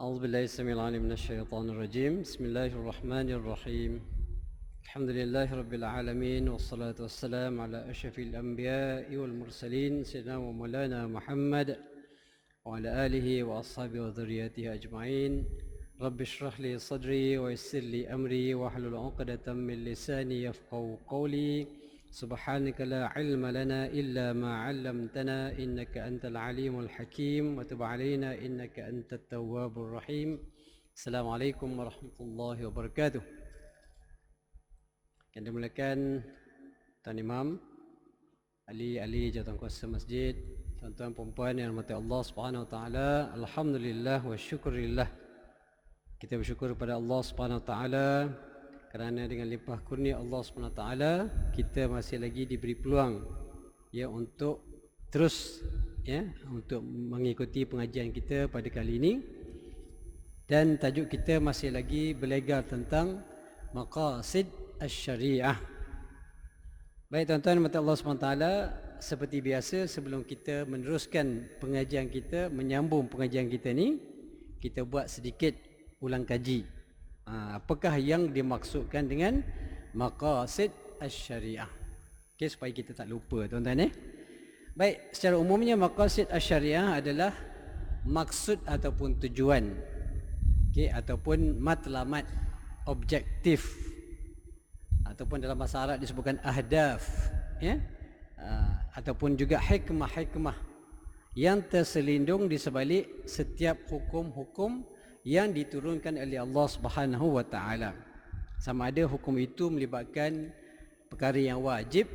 أعوذ بالله السميع العليم من الشيطان الرجيم. بسم الله الرحمن الرحيم. الحمد لله رب العالمين، والصلاة والسلام على أشرف الأنبياء والمرسلين سيدنا ومولانا محمد وعلى آله وأصحابه وذريته أجمعين. رب اشرح لي صدري ويسر لي أمري واحلل عقدة من لساني يفقهوا قولي. سبحانك لا علم لنا إلا ما علمتنا إنك أنت العليم الحكيم وتب علينا إنك أنت التواب الرحيم. السلام عليكم ورحمة الله وبركاته. Yang dimulakan Tuan Imam, ahli jawatankuasa masjid, tuan-tuan perempuan yang dirahmati Allah Subhanahu Wa Taala, alhamdulillah wa syukurillah. Kita bersyukur kepada Allah Subhanahu Wa Taala kerana dengan limpah kurnia Allah Subhanahu Wa Taala kita masih lagi diberi peluang untuk terus untuk mengikuti pengajian kita pada kali ini, dan tajuk kita masih lagi berlegar tentang maqasid asy-syariah. Baik tuan-tuan mata Allah SWT, seperti biasa sebelum kita meneruskan pengajian kita, menyambung pengajian kita ni, kita buat sedikit ulang kaji. Apakah yang dimaksudkan dengan maqasid asy-syariah? Okey, supaya kita tak lupa tuan-tuan . Baik, secara umumnya maqasid asy-syariah adalah maksud ataupun tujuan, ataupun matlamat, objektif, ataupun dalam bahasa Arab disebutkan ahdaf, ataupun juga hikmah-hikmah yang terselindung di sebalik setiap hukum-hukum yang diturunkan oleh Allah Subhanahu Wa Taala. Sama ada hukum itu melibatkan perkara yang wajib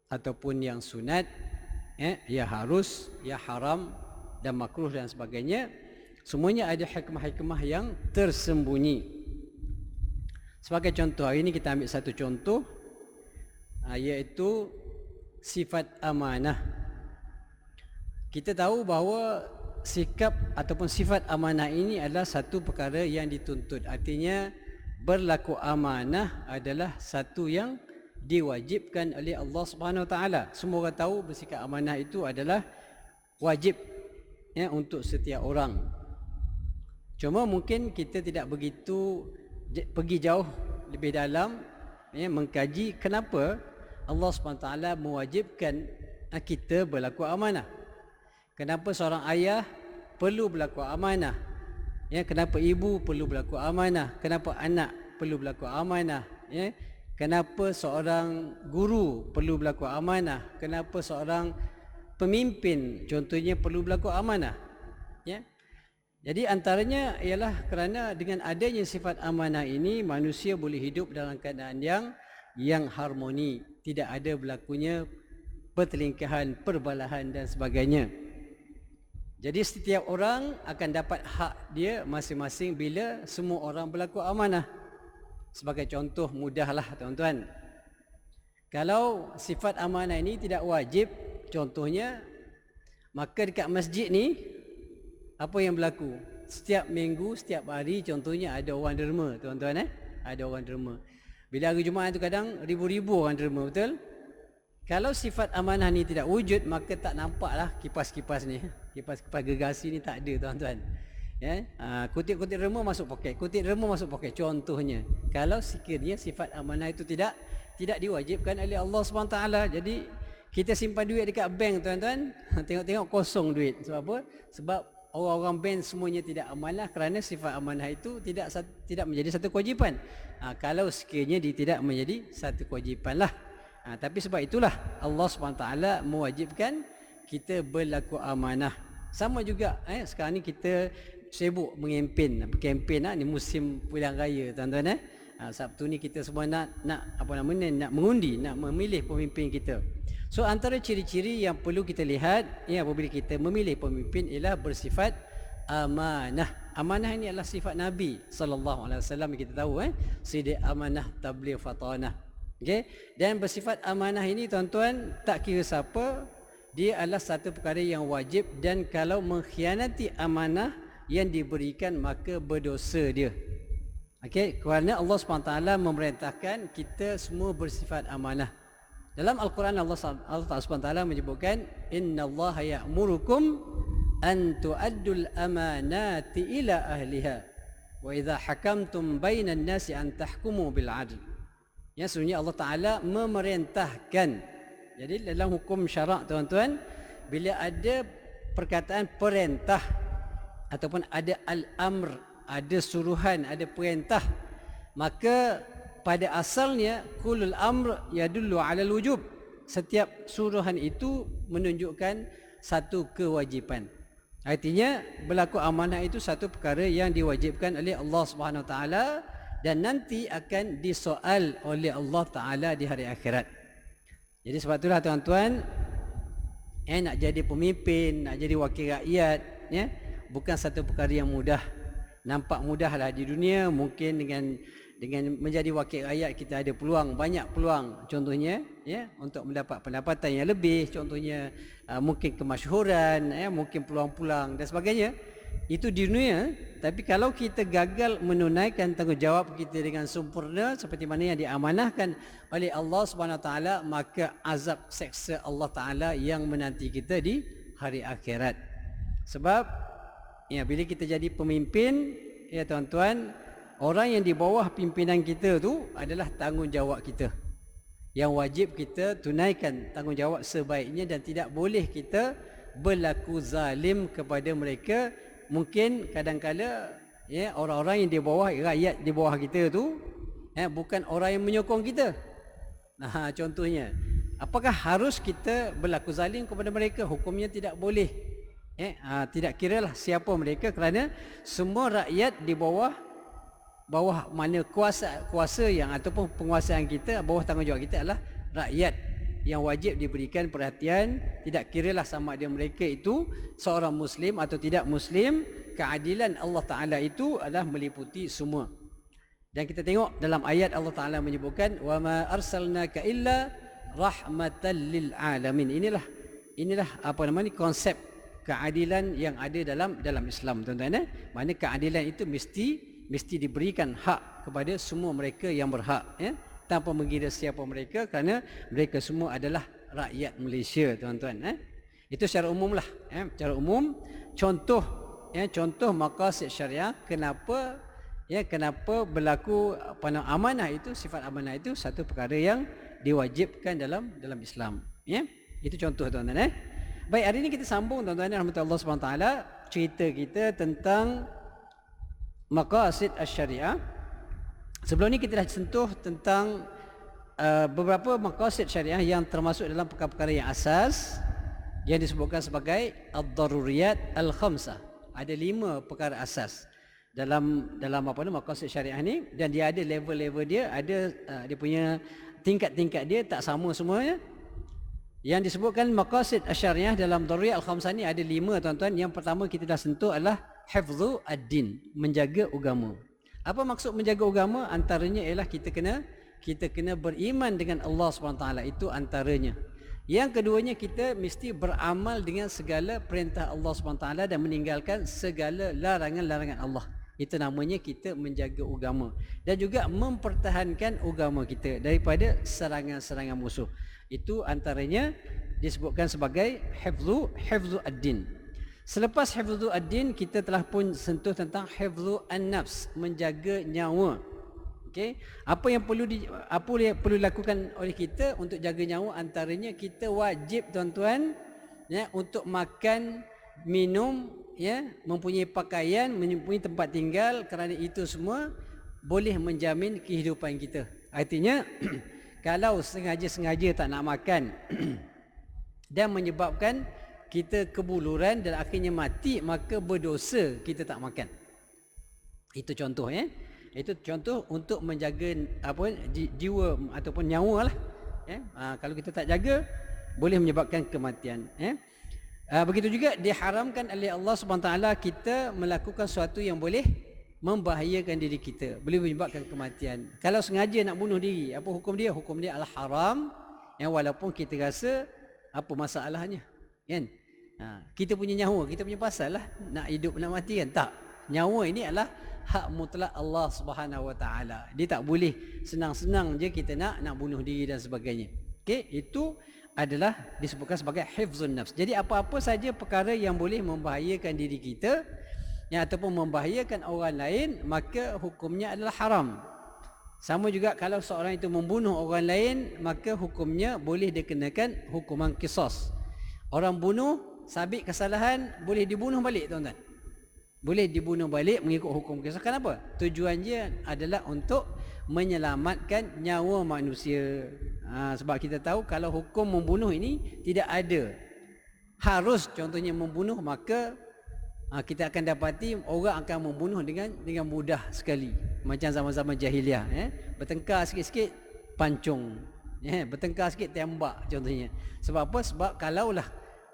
ataupun yang sunat, ya harus, ya haram dan makruh dan sebagainya. Semuanya ada hikmah-hikmah yang tersembunyi. Sebagai contoh, hari ini kita ambil satu contoh, iaitu sifat amanah. Kita tahu bahawa sikap ataupun sifat amanah ini adalah satu perkara yang dituntut. Artinya berlaku amanah adalah satu yang diwajibkan oleh Allah Subhanahu Wa Taala. Semua orang tahu bersikap amanah itu adalah wajib untuk setiap orang. Cuma mungkin kita tidak begitu pergi jauh lebih dalam mengkaji kenapa Allah Subhanahu Wa Taala mewajibkan kita berlaku amanah. Kenapa seorang ayah perlu berlaku amanah? Kenapa ibu perlu berlaku amanah? Kenapa anak perlu berlaku amanah? Kenapa seorang guru perlu berlaku amanah? Kenapa seorang pemimpin contohnya perlu berlaku amanah? Jadi antaranya ialah kerana dengan adanya sifat amanah ini, manusia boleh hidup dalam keadaan yang harmoni, tidak ada berlakunya pertelingkahan, perbalahan dan sebagainya. Jadi setiap orang akan dapat hak dia masing-masing bila semua orang berlaku amanah. Sebagai contoh mudahlah tuan-tuan, kalau sifat amanah ini tidak wajib, contohnya, maka dekat masjid ni apa yang berlaku? Setiap minggu, setiap hari contohnya ada orang derma tuan-tuan. Ada orang derma. Bila hari Jumaat tu kadang ribu-ribu orang derma, betul? Kalau sifat amanah ni tidak wujud, maka tak nampaklah kipas-kipas ni. Kipas-kipas gergasi ni tak ada tuan-tuan. Kutip-kutip derma masuk poket, kutip derma masuk poket, contohnya. Kalau sekiranya sifat amanah itu tidak diwajibkan oleh Allah SWT. Jadi kita simpan duit dekat bank tuan-tuan, tengok-tengok kosong duit. Sebab apa? Sebab orang-orang bank semuanya tidak amanah, kerana sifat amanah itu tidak menjadi satu kewajipan. Kalau sekiranya dia tidak menjadi satu kewajipan lah. Tapi sebab itulah Allah SWT mewajibkan kita berlaku amanah. Sama juga sekarang ni kita sibuk mengkempen ni musim pilihan raya tuan-tuan. Sabtu ni kita semua nak mengundi, nak memilih pemimpin kita. So antara ciri-ciri yang perlu kita lihat apabila kita memilih pemimpin ialah bersifat amanah. Amanah ini adalah sifat Nabi sallallahu alaihi wasallam, kita tahu sidik amanah tabligh fatanah. Dan bersifat amanah ini tuan-tuan, tak kira siapa, dia adalah satu perkara yang wajib, dan kalau mengkhianati amanah yang diberikan maka berdosa dia. Kerana Allah SWT memerintahkan kita semua bersifat amanah. Dalam Al-Quran Allah SWT menyebutkan, innallaha ya'murukum an tu'addul amanati ila ahliha wa idza hakamtum bainan nasi an tahkumu bil adl. Ya, sebenarnya Allah Taala memerintahkan. Jadi dalam hukum syarak tuan-tuan, bila ada perkataan perintah ataupun ada al-amr, ada suruhan, ada perintah, maka pada asalnya kulul amr yadullu ala al-wujub. Setiap suruhan itu menunjukkan satu kewajipan. Artinya berlaku amanah itu satu perkara yang diwajibkan oleh Allah Subhanahu Wa Taala dan nanti akan disoal oleh Allah Taala di hari akhirat. Jadi sebab itulah tuan-tuan, nak jadi pemimpin, nak jadi wakil rakyat, ya, bukan satu perkara yang mudah. Nampak mudahlah di dunia, mungkin dengan menjadi wakil rakyat kita ada peluang, banyak peluang. Contohnya, ya, untuk mendapat pendapatan yang lebih, contohnya mungkin kemasyhuran, ya, mungkin peluang-peluang dan sebagainya. Itu di dunia. Tapi kalau kita gagal menunaikan tanggungjawab kita dengan sempurna seperti mana yang diamanahkan oleh Allah Subhanahu Wa Taala, maka azab seksa Allah Taala yang menanti kita di hari akhirat. Sebab ya, bila kita jadi pemimpin, ya tuan-tuan, orang yang di bawah pimpinan kita tu adalah tanggungjawab kita. Yang wajib kita tunaikan tanggungjawab sebaiknya dan tidak boleh kita berlaku zalim kepada mereka. Mungkin kadang-kala, ya, orang-orang yang di bawah, rakyat di bawah kita tu, ya, bukan orang yang menyokong kita. Nah, contohnya, apakah harus kita berlaku zalim kepada mereka? Hukumnya tidak boleh. Tidak kiralah siapa mereka, kerana semua rakyat di bawah mana kuasa yang ataupun penguasaan kita, bawah tanggungjawab kita adalah rakyat yang wajib diberikan perhatian. Tidak kiralah sama ada mereka itu seorang Muslim atau tidak Muslim, keadilan Allah Ta'ala itu adalah meliputi semua. Dan kita tengok dalam ayat Allah Ta'ala menyebutkan وَمَا أَرْسَلْنَاكَ إِلَّا رَحْمَةً لِلْعَالَمِينَ. Inilah konsep keadilan yang ada dalam Islam, tuan-tuan. Mana keadilan itu mesti diberikan hak kepada semua mereka yang berhak, ya, tanpa mengira siapa mereka, kerana mereka semua adalah rakyat Malaysia, tuan-tuan. Itu secara umum lah, secara umum. Contoh maqasid syariah, kenapa berlaku amanah itu, sifat amanah itu satu perkara yang diwajibkan dalam Islam, ya. Itu contoh, tuan-tuan. Baik, hari ini kita sambung, tuan-tuan, rahmatullah subhanahu wa taala, cerita kita tentang maqasid asy-syariah. Sebelum ni kita dah sentuh tentang beberapa maqasid syariah yang termasuk dalam perkara-perkara yang asas yang disebutkan sebagai ad-daruriyat al-khamsah. Ada 5 perkara asas dalam maqasid syariah ni, dan dia ada level-level dia, ada dia punya tingkat-tingkat dia, tak sama semuanya. Yang disebutkan maqasid asy-syariah dalam daruriyat al-khamsah ni ada 5, tuan-tuan. Yang pertama kita dah sentuh adalah hifdzu ad-din, menjaga agama. Apa maksud menjaga agama? Antaranya ialah kita kena beriman dengan Allah SWT. Itu antaranya. Yang keduanya, kita mesti beramal dengan segala perintah Allah SWT dan meninggalkan segala larangan-larangan Allah. Itu namanya kita menjaga agama. Dan juga mempertahankan agama kita daripada serangan-serangan musuh. Itu antaranya disebutkan sebagai hifdzu ad-din. Selepas hifdzu ad-din, kita telah pun sentuh tentang hifdzu an-nafs, menjaga nyawa. Okey, apa yang perlu dilakukan oleh kita untuk jaga nyawa? Antaranya kita wajib, tuan-tuan, ya, untuk makan, minum, ya, mempunyai pakaian, mempunyai tempat tinggal, kerana itu semua boleh menjamin kehidupan kita. Artinya kalau sengaja-sengaja tak nak makan dan menyebabkan kita kebuluran dan akhirnya mati, maka berdosa kita tak makan. Itu contoh, ya. Itu contoh untuk menjaga jiwa ataupun nyawa lah, ya. Kalau kita tak jaga, boleh menyebabkan kematian, ya. Begitu juga diharamkan oleh Allah SWT kita melakukan sesuatu yang boleh membahayakan diri kita, boleh menyebabkan kematian. Kalau sengaja nak bunuh diri, apa hukum dia? Hukum dia adalah haram, ya, walaupun kita rasa apa masalahnya, kan? Kita punya nyawa, kita punya pasal lah nak hidup nak mati, kan? Tak. Nyawa ini adalah hak mutlak Allah Subhanahu Wa Taala. Dia tak boleh senang-senang je kita nak bunuh diri dan sebagainya. Okey, itu adalah disebutkan sebagai hifzun nafs. Jadi apa-apa saja perkara yang boleh membahayakan diri kita ataupun membahayakan orang lain, maka hukumnya adalah haram. Sama juga kalau seorang itu membunuh orang lain, maka hukumnya boleh dikenakan hukuman qisas. Orang bunuh, sabit kesalahan, boleh dibunuh balik, tuan-tuan. Boleh dibunuh balik mengikut hukum qisas. Kenapa? Tujuannya adalah untuk menyelamatkan nyawa manusia. Sebab kita tahu kalau hukum membunuh ini tidak ada. Harus contohnya membunuh, maka kita akan dapati orang akan membunuh dengan mudah sekali. Macam zaman-zaman jahiliah, bertengkar sikit-sikit pancung, bertengkar sikit tembak contohnya. Sebab apa? Sebab kalaulah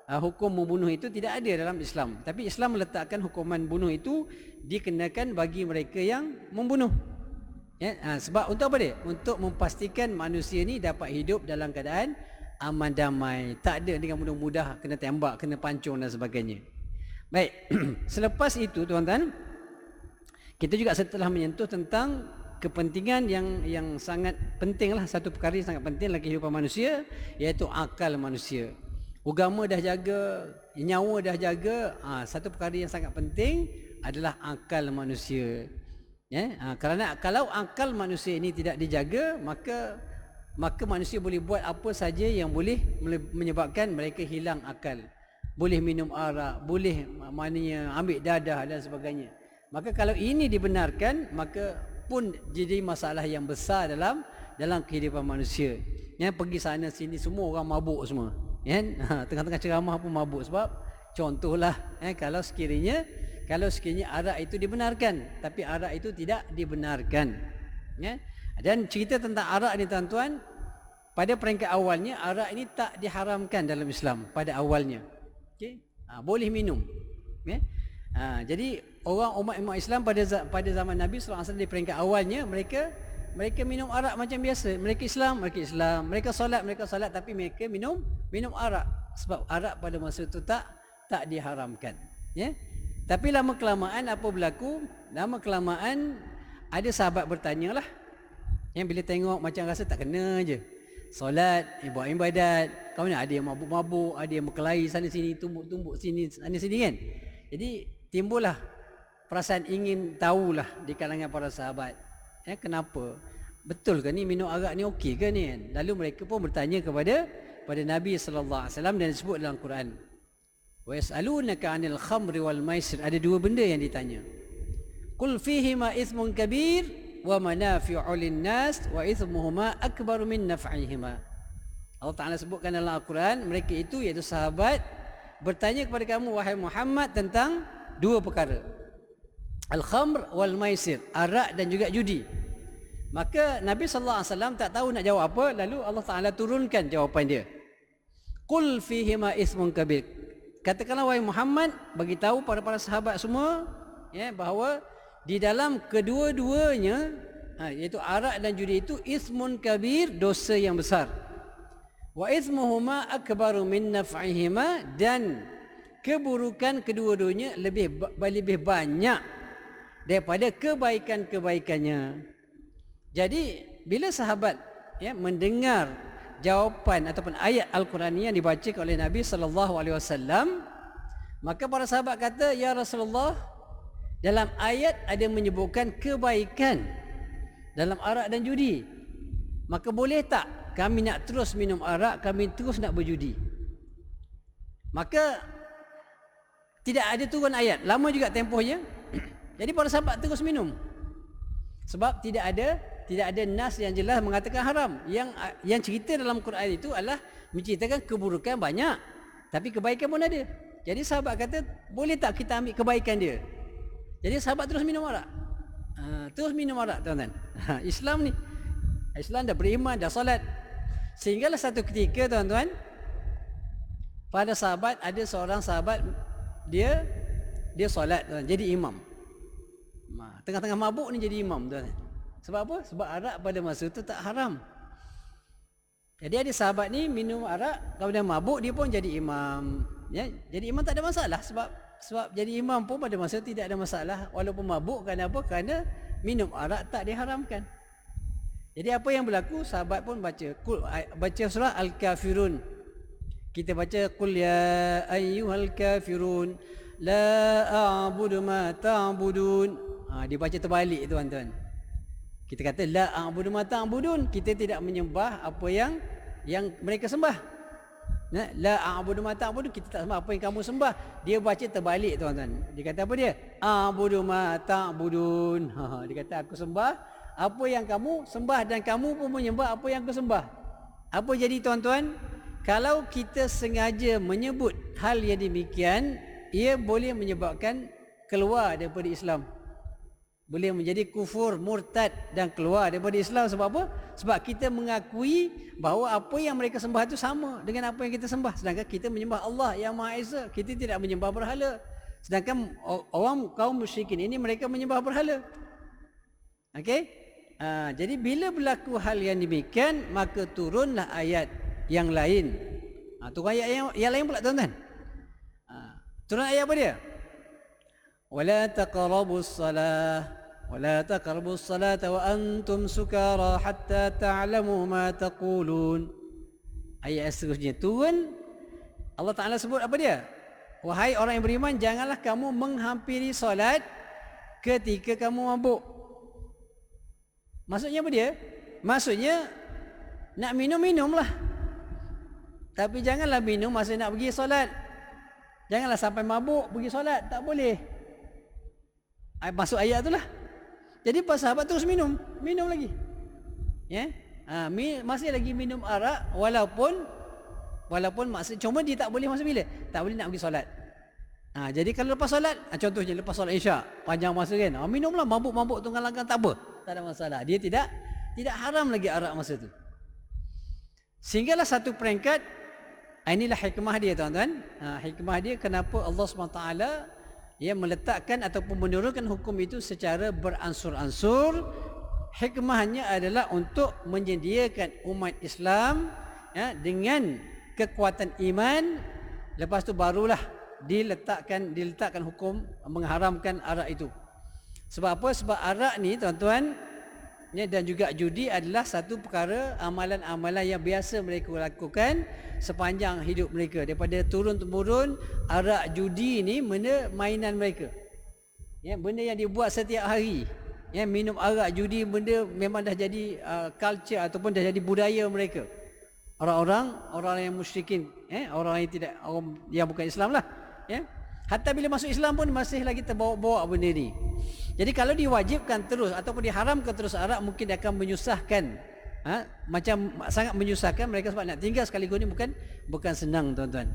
hukum membunuh itu tidak ada dalam Islam, tapi Islam meletakkan hukuman bunuh itu dikenakan bagi mereka yang membunuh. Sebab untuk apa dia? Untuk memastikan manusia ni dapat hidup dalam keadaan aman damai, tak ada dengan mudah-mudah kena tembak, kena pancung dan sebagainya. Baik, selepas itu tuan-tuan, kita juga setelah menyentuh tentang kepentingan yang sangat penting lah, satu perkara yang sangat penting dalam kehidupan manusia, iaitu akal manusia. Agama dah jaga, nyawa dah jaga, satu perkara yang sangat penting adalah akal manusia. Kerana kalau akal manusia ini tidak dijaga, maka manusia boleh buat apa saja yang boleh menyebabkan mereka hilang akal. Boleh minum arak, boleh maknanya ambil dadah dan sebagainya. Maka kalau ini dibenarkan, maka pun jadi masalah yang besar dalam kehidupan manusia. Pergi sana sini semua orang mabuk semua. Tengah-tengah ceramah pun mabuk. Sebab contohlah, kalau sekiranya arak itu dibenarkan, tapi arak itu tidak dibenarkan. Dan cerita tentang arak ni tuan-tuan, pada peringkat awalnya arak ini tak diharamkan dalam Islam pada awalnya. Boleh minum. Jadi orang umat Islam pada zaman Nabi SAW di peringkat awalnya, mereka minum arak macam biasa. Mereka Islam, mereka solat, tapi mereka minum arak. Sebab arak pada masa itu tak diharamkan. Tapi lama kelamaan apa berlaku? Lama kelamaan ada sahabat bertanya lah, yang bila tengok macam rasa tak kena je. Solat, buat ibadat, kau mana ada yang mabuk-mabuk, ada yang berkelahi sana sini, tumbuk-tumbuk sini sana sini kan. Jadi timbullah perasaan ingin tahulah di kalangan para sahabat, kenapa? Betul ke ni minum arak ni okey ke ni kan? Lalu mereka pun bertanya kepada Nabi sallallahu alaihi wasallam, dan disebut dalam Quran. Wa yas'alunaka 'anil khamri wal maisir. Ada dua benda yang ditanya. Qul fihima ithmun kabir wa manafi'u lin-nas wa ithmuhuma akbaru min naf'ihima. Allah Taala sebutkan dalam Al-Quran, mereka itu iaitu sahabat bertanya kepada kamu wahai Muhammad tentang dua perkara. Al-khamr wal maisir, arak dan juga judi. Maka Nabi sallallahu alaihi wasallam tak tahu nak jawab apa, lalu Allah Taala turunkan jawapan dia. Qul fihima ithmun kabir. Katakanlah wahai Muhammad, bagi tahu para sahabat semua bahawa di dalam kedua-duanya, iaitu arak dan judi itu, ismun kabir, dosa yang besar. Wa ismuhuma akbaru min naf'ihima, dan keburukan kedua-duanya lebih banyak daripada kebaikan-kebaikannya. Jadi bila sahabat mendengar jawapan ataupun ayat Al-Quran yang dibacakan oleh Nabi sallallahu alaihi wasallam, maka para sahabat kata, ya Rasulullah, dalam ayat ada menyebutkan kebaikan dalam arak dan judi. Maka boleh tak kami nak terus minum arak, kami terus nak berjudi? Maka tidak ada turun ayat, lama juga tempohnya. Jadi para sahabat terus minum. Sebab tidak ada nas yang jelas mengatakan haram. Yang cerita dalam Quran itu adalah menceritakan keburukan banyak, tapi kebaikan pun ada. Jadi sahabat kata, boleh tak kita ambil kebaikan dia? Jadi sahabat terus minum arak. Terus minum arak, tuan-tuan. Islam dah beriman, dah solat. Sehinggalah satu ketika, tuan-tuan, pada sahabat ada seorang sahabat, dia solat, tuan, jadi imam. Tengah-tengah mabuk ni jadi imam, tuan. Sebab apa? Sebab arak pada masa itu tak haram. Jadi ada sahabat ni minum arak, kemudian mabuk, dia pun jadi imam. Jadi imam tak ada masalah, sebab jadi imam pun pada masa itu tidak ada masalah walaupun mabuk. Kenapa? Kerana minum arak tak diharamkan. Jadi apa yang berlaku? Sahabat pun baca surah Al-Kafirun. Kita baca qul ya ayyuhal kafirun la a'budu ma ta'budun. Dia baca terbalik tuan-tuan. Kita kata la a'budu ma ta'budun, kita tidak menyembah apa yang mereka sembah. La a'budu ma ta'budun, kita tak sembah apa yang kamu sembah. Dia baca terbalik tuan-tuan. Dia kata apa dia? A'budu ma ta'budun. Dia kata aku sembah apa yang kamu sembah dan kamu pun menyembah apa yang aku sembah. Apa jadi tuan-tuan? Kalau kita sengaja menyebut hal yang demikian, ia boleh menyebabkan keluar daripada Islam. Boleh menjadi kufur, murtad dan keluar daripada Islam. Sebab apa? Sebab kita mengakui bahawa apa yang mereka sembah itu sama dengan apa yang kita sembah. Sedangkan kita menyembah Allah yang Maha Esa. Kita tidak menyembah berhala. Sedangkan orang kaum musyrikin ini mereka menyembah berhala. Okey? Jadi bila berlaku hal yang demikian, maka turunlah ayat yang lain. Turun ayat yang lain pula tuan-tuan. Turun ayat apa dia? Wala taqrabus salah wala taqrabus salata wa antum sukara hatta ta'lamu ma taqulun. Ayat seterusnya turun, Allah Taala sebut apa dia? Wahai orang yang beriman, janganlah kamu menghampiri solat ketika kamu mabuk. Maksudnya apa dia? Maksudnya nak minum-minumlah. Tapi janganlah minum masa nak pergi solat. Janganlah sampai mabuk pergi solat, tak boleh. Masuk ayat itulah. Jadi para sahabat terus minum lagi. Ya? Masih lagi minum arak walaupun maksud cuma dia tak boleh masa bila? Tak boleh nak pergi solat. Jadi kalau lepas solat, contohnya lepas solat Isyak, panjang masa kan. Minumlah mabuk-mabuk tunggang-langgang tak apa. Tak ada masalah. Dia tidak haram lagi arak masa tu. Sehinggalah satu peringkat. Inilah hikmah dia tuan-tuan. Hikmah dia kenapa Allah SWT meletakkan ataupun menurunkan hukum itu secara beransur-ansur. Hikmahnya adalah untuk menyediakan umat Islam dengan kekuatan iman. Lepas tu barulah diletakkan hukum mengharamkan arak itu. Sebab apa? Sebab arak ni tuan-tuan dan juga judi adalah satu perkara amalan-amalan yang biasa mereka lakukan sepanjang hidup mereka. Daripada turun-temurun, arak judi ni benda mainan mereka. Benda yang dibuat setiap hari. Minum arak judi benda memang dah jadi culture ataupun dah jadi budaya mereka. Orang yang musyrikin, orang yang bukan Islam lah. Hatta bila masuk Islam pun masih lagi terbawa-bawa benda ni. Jadi kalau diwajibkan terus ataupun diharamkan terus arak, mungkin dia akan menyusahkan. Macam sangat menyusahkan mereka sebab nak tinggal sekaligus ni bukan senang tuan-tuan.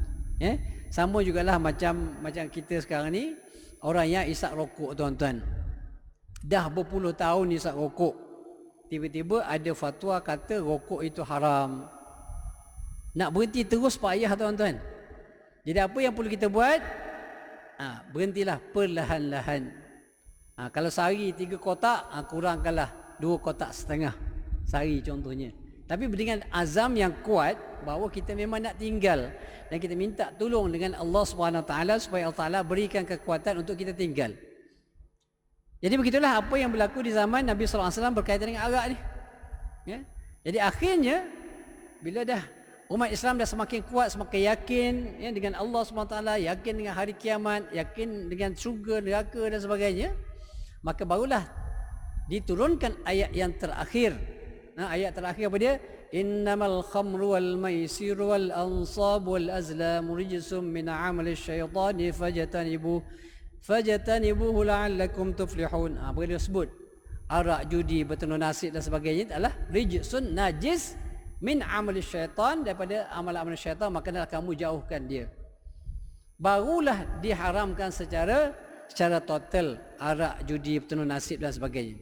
Sama jugalah macam kita sekarang ni, orang yang isap rokok tuan-tuan. Dah berpuluh tahun isap rokok. Tiba-tiba ada fatwa kata rokok itu haram. Nak berhenti terus payah tuan-tuan. Jadi apa yang perlu kita buat? Berhentilah perlahan-lahan. Kalau sehari 3 kotak, kurangkanlah 2 kotak setengah sehari contohnya. Tapi dengan azam yang kuat bahawa kita memang nak tinggal dan kita minta tolong dengan Allah SWT supaya Allah Taala berikan kekuatan untuk kita tinggal. Jadi begitulah apa yang berlaku di zaman Nabi SAW berkaitan dengan arak ni. Jadi akhirnya bila dah umat Islam dah semakin kuat, semakin yakin dengan Allah SWT, yakin dengan hari kiamat, yakin dengan syurga, neraka dan sebagainya, maka barulah diturunkan ayat yang terakhir. Ayat terakhir apa dia? Innamal khamru wal maisiru wal ansabu wal azlamu rijsum min amali syaitani fajtanibuhu la'allakum tuflihun. Boleh sebut arak, judi, bertenun nasib dan sebagainya adalah rijsun, najis, min amal syaitan, daripada amal-amal syaitan, maka hendaklah kamu jauhkan dia. Barulah diharamkan secara total arak, judi, bertenun nasib dan sebagainya.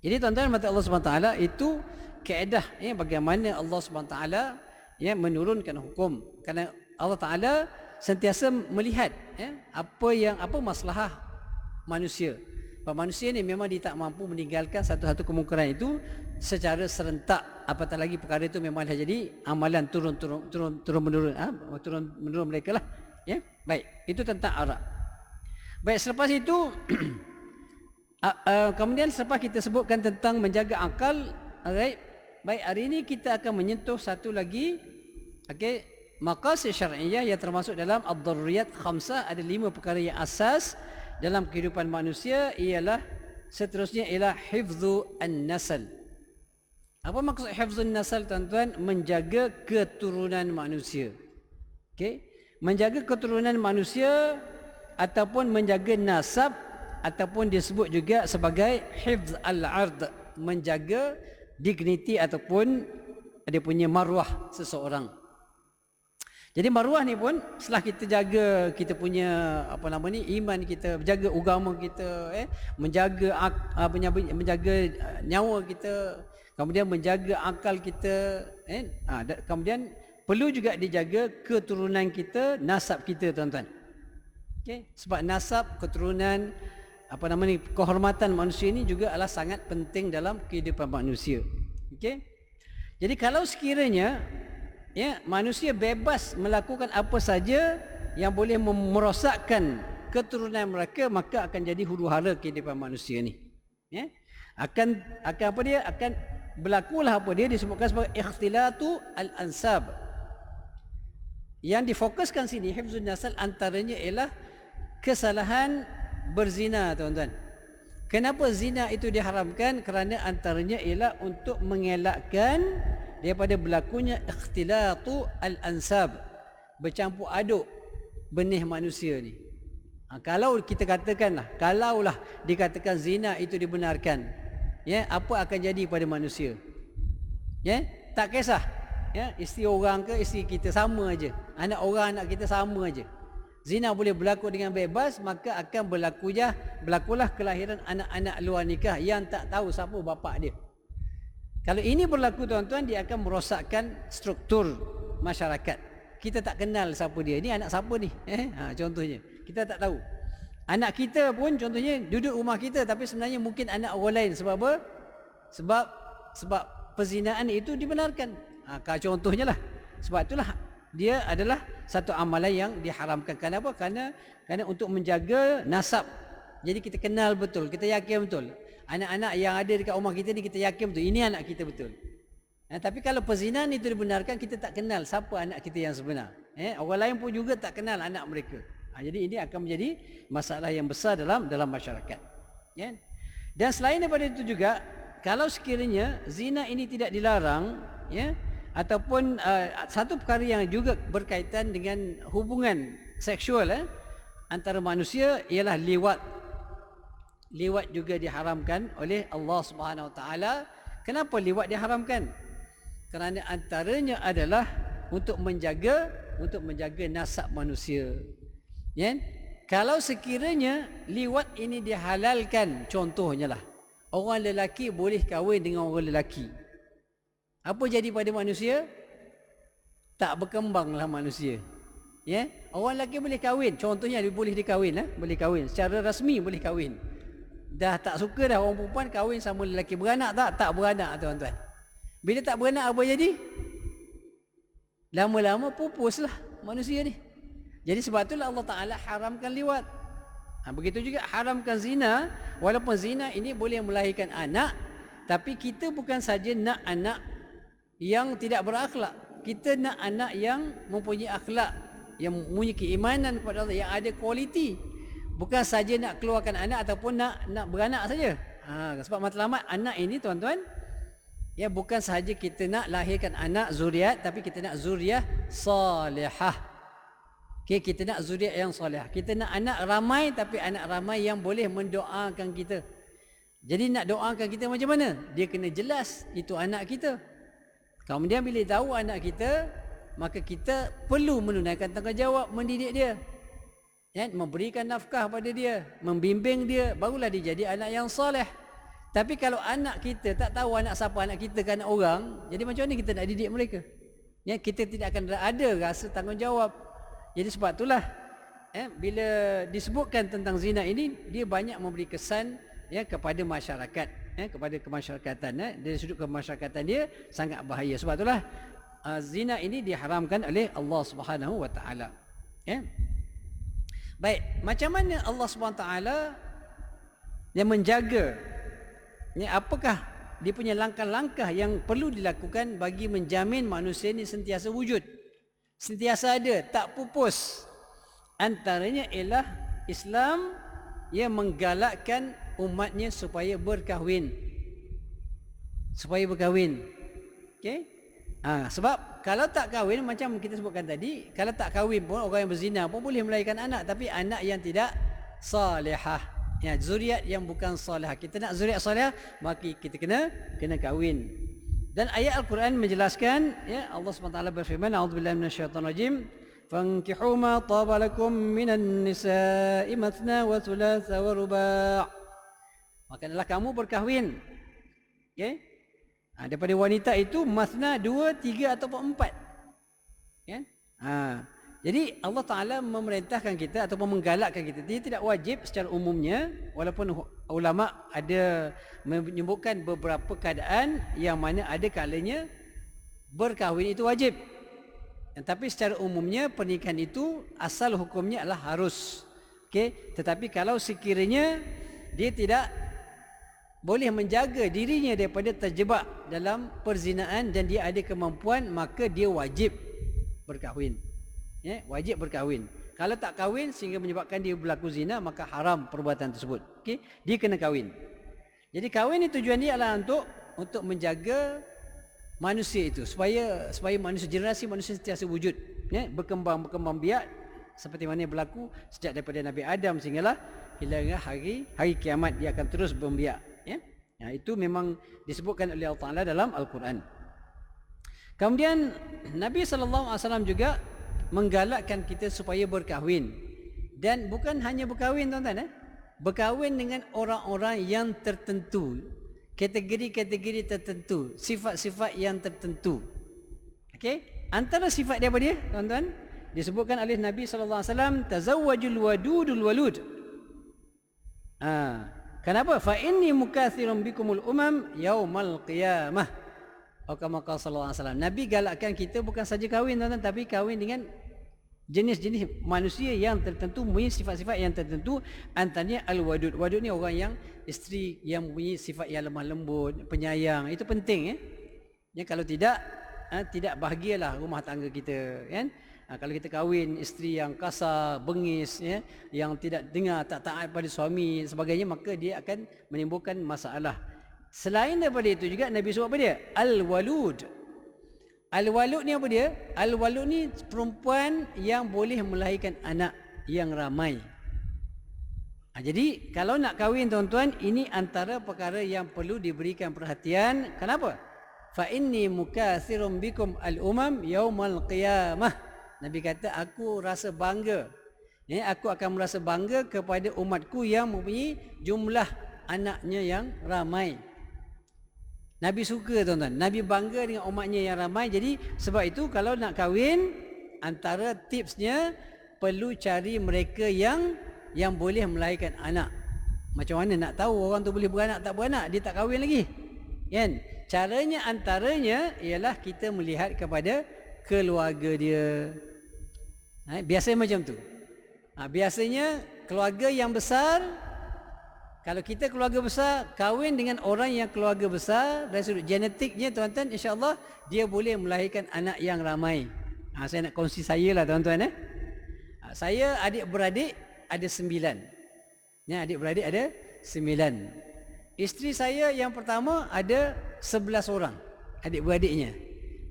Jadi tuan-tuan mata Allah SWT itu kaedah bagaimana Allah SWT menurunkan hukum. Kerana Allah Taala sentiasa melihat apa masalah manusia. Sebab manusia ni memang dia tak mampu meninggalkan satu-satu kemungkaran itu secara serentak, apatah lagi perkara itu memang dah jadi amalan turun menurun mereka lah. Baik, itu tentang arak. Baik, selepas itu kemudian selepas kita sebutkan tentang menjaga akal, alright. Baik, hari ini kita akan menyentuh satu lagi Maqasid syar'iyyah yang termasuk dalam ad-daruriyat khamsah, ada 5 perkara yang asas dalam kehidupan manusia, ialah seterusnya ialah hifzu an-nasl. Apa maksud hifzu an-nasl tuan-tuan? Menjaga keturunan manusia. Okey, menjaga keturunan manusia ataupun menjaga nasab, ataupun disebut juga sebagai hifz al-ard, menjaga dignity ataupun dia punya maruah seseorang. Jadi maruah ni pun setelah kita jaga kita punya iman kita, menjaga agama kita, menjaga menjaga nyawa kita, kemudian menjaga akal kita, kemudian perlu juga dijaga keturunan kita, nasab kita tuan-tuan. Okey, sebab nasab, keturunan, kehormatan manusia ini juga adalah sangat penting dalam kehidupan manusia. Okey. Jadi kalau sekiranya manusia bebas melakukan apa saja yang boleh merosakkan keturunan mereka, maka akan jadi huru-hara kehidupan manusia ni. Akan berlakulah apa dia disebutkan sebagai ikhtilatu al-ansab. Yang difokuskan sini hifzun nasl, antaranya ialah kesalahan berzina tuan-tuan. Kenapa zina itu diharamkan? Kerana antaranya ialah untuk mengelakkan daripada berlakunya ikhtilatu al-ansab, bercampur aduk benih manusia ni. Kalau kita katakanlah, kalaulah dikatakan zina itu dibenarkan, apa akan jadi pada manusia? Tak kisah, isteri orang ke isteri kita sama aja, anak orang anak kita sama aja. Zina boleh berlaku dengan bebas, maka akan berlakulah kelahiran anak-anak luar nikah yang tak tahu siapa bapa dia. Kalau ini berlaku tuan-tuan, dia akan merosakkan struktur masyarakat. Kita tak kenal siapa dia, ni anak siapa ni, contohnya kita tak tahu. Anak kita pun contohnya duduk rumah kita, tapi sebenarnya mungkin anak orang lain. Sebab apa? Sebab perzinaan itu dibenarkan. Contohnya lah. Sebab itulah dia adalah satu amalan yang diharamkan. Kenapa? Kerana untuk menjaga nasab. Jadi kita kenal betul, kita yakin betul. Anak-anak yang ada dekat rumah kita ni, kita yakin betul ini anak kita betul. Tapi kalau perzinahan itu dibenarkan, kita tak kenal siapa anak kita yang sebenar. Orang lain pun juga tak kenal anak mereka. Jadi ini akan menjadi masalah yang besar dalam masyarakat. Dan selain daripada itu juga, kalau sekiranya zina ini tidak dilarang, ataupun satu perkara yang juga berkaitan dengan hubungan seksual antara manusia ialah liwat. Liwat juga diharamkan oleh Allah Subhanahu Wa Taala. Kenapa liwat diharamkan? Kerana antaranya adalah untuk menjaga nasab manusia. Kalau sekiranya liwat ini dihalalkan, contohnya lah, orang lelaki boleh kahwin dengan orang lelaki. Apa jadi pada manusia? Tak berkembanglah manusia. Orang lelaki boleh kahwin, contohnya dia boleh dikahwin, boleh kahwin secara rasmi, boleh kahwin. Dah tak suka dah orang perempuan kahwin sama lelaki. Beranak tak? Tak beranak tuan-tuan. Bila tak beranak apa jadi? Lama-lama pupuslah manusia ni. Jadi sebab itulah Allah Ta'ala haramkan liwat. Begitu juga haramkan zina. Walaupun zina ini boleh melahirkan anak, tapi kita bukan saja nak anak yang tidak berakhlak. Kita nak anak yang mempunyai akhlak, yang mempunyai keimanan kepada Allah, yang ada kualiti. Bukan saja nak keluarkan anak ataupun nak beranak saja. Sebab matlamat anak ini tuan-tuan, bukan sahaja kita nak lahirkan anak zuriat, tapi kita nak zuriat salihah. Kita nak zuriat yang salihah. Kita nak anak ramai, tapi anak ramai yang boleh mendoakan kita. Jadi nak doakan kita macam mana? Dia kena jelas itu anak kita. Kemudian bila tahu anak kita, maka kita perlu menunaikan tanggungjawab mendidik dia. Memberikan nafkah pada dia, membimbing dia, barulah dia jadi anak yang soleh. Tapi kalau anak kita tak tahu anak siapa anak kita ke anak orang, jadi macam mana kita nak didik mereka? Kita tidak akan ada rasa tanggungjawab. Jadi sebab itulah bila disebutkan tentang zina ini, dia banyak memberi kesan kepada masyarakat, kepada kemasyarakatan. Dari sudut kemasyarakatan dia sangat bahaya. Sebab itulah zina ini diharamkan oleh Allah Subhanahu Wa Taala. Baik, macam mana Allah SWT yang menjaga, apakah dia punya langkah-langkah yang perlu dilakukan bagi menjamin manusia ini sentiasa wujud, Sentiasa ada, tak pupus. Antaranya ialah Islam yang menggalakkan umatnya supaya berkahwin. Supaya berkahwin. Okey? Sebab kalau tak kahwin, macam kita sebutkan tadi, kalau tak kahwin pun orang yang berzina pun boleh melahirkan anak, tapi anak yang tidak salihah. Ya, zuriat yang bukan salihah. Kita nak zuriat salihah, maka kita kena kahwin. Dan ayat Al-Quran menjelaskan, ya, Allah SWT berfirman, a'udzubillahi minasyaitonirrajim, fankihu ma taba lakum minan nisa'i mathna wa thulatha wa ruba'. Maka adalah kamu berkahwin. Okey? Daripada wanita itu mathna 2, 3 ataupun 4. Ya? Jadi Allah Ta'ala memerintahkan kita ataupun menggalakkan kita. Dia tidak wajib secara umumnya, walaupun ulama ada menyebutkan beberapa keadaan yang mana ada kalanya berkahwin itu wajib. Tapi secara umumnya pernikahan itu asal hukumnya adalah harus. Okey, tetapi kalau sekiranya dia tidak boleh menjaga dirinya daripada terjebak dalam perzinaan dan dia ada kemampuan, maka dia wajib berkahwin. Ya, wajib berkahwin. Kalau tak kahwin sehingga menyebabkan dia berlaku zina, maka haram perbuatan tersebut. Okey, dia kena kahwin. Jadi kahwin ni tujuan dia adalah untuk menjaga manusia itu supaya manusia, generasi manusia sentiasa wujud, ya, berkembang biak seperti mana yang berlaku sejak daripada Nabi Adam sehinggalah hingga hari kiamat, dia akan terus berbiak, ya. Itu memang disebutkan oleh Allah Taala dalam Al-Quran. Kemudian Nabi SAW juga menggalakkan kita supaya berkahwin, dan bukan hanya berkahwin, tuan-tuan, berkahwin dengan orang-orang yang tertentu, kategori-kategori tertentu, sifat-sifat yang tertentu. Okey, antara sifat dia apa dia, tuan-tuan? Disebutkan oleh Nabi SAW, tazawwajul wadudul walud. Kenapa? Fa inni mukatsirun bikumul umam yaumal qiyamah. Kama qala sallallahu alaihi wasallam. Nabi galakkan kita bukan saja kahwin, tuan-tuan, tapi kahwin dengan jenis-jenis manusia yang tertentu, mempunyai sifat-sifat yang tertentu. Antaranya al-wadud. Wadud ni orang yang isteri yang mempunyai sifat yang lemah lembut, penyayang. Itu penting, ya. Ya, kalau tidak bahagialah rumah tangga kita, kan? Kalau kita kahwin isteri yang kasar, bengis, ya, yang tidak dengar, tak taat pada suami sebagainya, maka dia akan menimbulkan masalah. Selain daripada itu juga Nabi sebut apa dia? Al-walud. Al-walud ni apa dia? Al-walud ni perempuan yang boleh melahirkan anak yang ramai. Jadi kalau nak kahwin, tuan-tuan, ini antara perkara yang perlu diberikan perhatian. Kenapa? Fa inni mukatsirun bikum al-umam yaumal qiyamah. Nabi kata, aku rasa bangga, ya, aku akan merasa bangga kepada umatku yang mempunyai jumlah anaknya yang ramai. Nabi suka, tuan-tuan. Nabi bangga dengan umatnya yang ramai. Jadi sebab itu kalau nak kahwin, antara tipsnya perlu cari mereka yang boleh melahirkan anak. Macam mana nak tahu orang tu boleh beranak tak beranak? Dia tak kahwin lagi, kan? Caranya antaranya ialah kita melihat kepada keluarga dia. Biasanya macam tu. Biasanya keluarga yang besar, kalau kita keluarga besar, kahwin dengan orang yang keluarga besar, dari sudut genetiknya, tuan-tuan, insya-Allah dia boleh melahirkan anak yang ramai. Saya nak kongsi saya lah, tuan-tuan. Saya adik-beradik ada 9. Ya, adik-beradik ada 9. Isteri saya yang pertama ada 11 orang adik-beradiknya.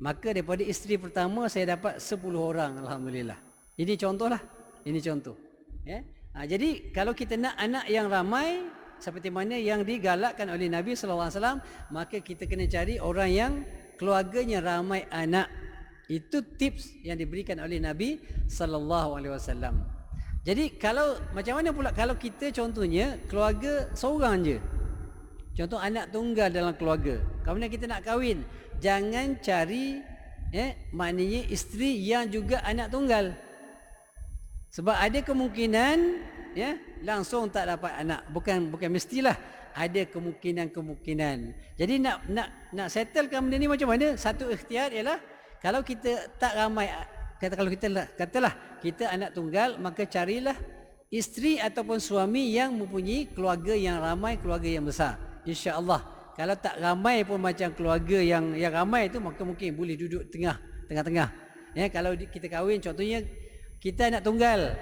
Maka daripada isteri pertama saya dapat 10 orang, alhamdulillah. Ini contohlah. Ini contoh. Ya. Jadi kalau kita nak anak yang ramai seperti mana yang digalakkan oleh Nabi sallallahu alaihi wasallam, maka kita kena cari orang yang keluarganya ramai anak. Itu tips yang diberikan oleh Nabi sallallahu alaihi wasallam. Jadi kalau macam mana pula kalau kita contohnya keluarga seorang je. Contoh anak tunggal dalam keluarga. Kemudian kita nak kahwin, jangan cari maknanya isteri yang juga anak tunggal. Sebab ada kemungkinan langsung tak dapat anak. Bukan mestilah, ada kemungkinan. Jadi nak settlekan benda ni macam mana? Satu ikhtiar ialah kalau kita tak ramai, kalau kita katalah kita anak tunggal, maka carilah isteri ataupun suami yang mempunyai keluarga yang ramai, keluarga yang besar. Insya-Allah. Kalau tak ramai pun macam keluarga yang ramai itu, maka mungkin boleh duduk tengah-tengah. Ya, kalau kita kahwin, contohnya kita anak tunggal,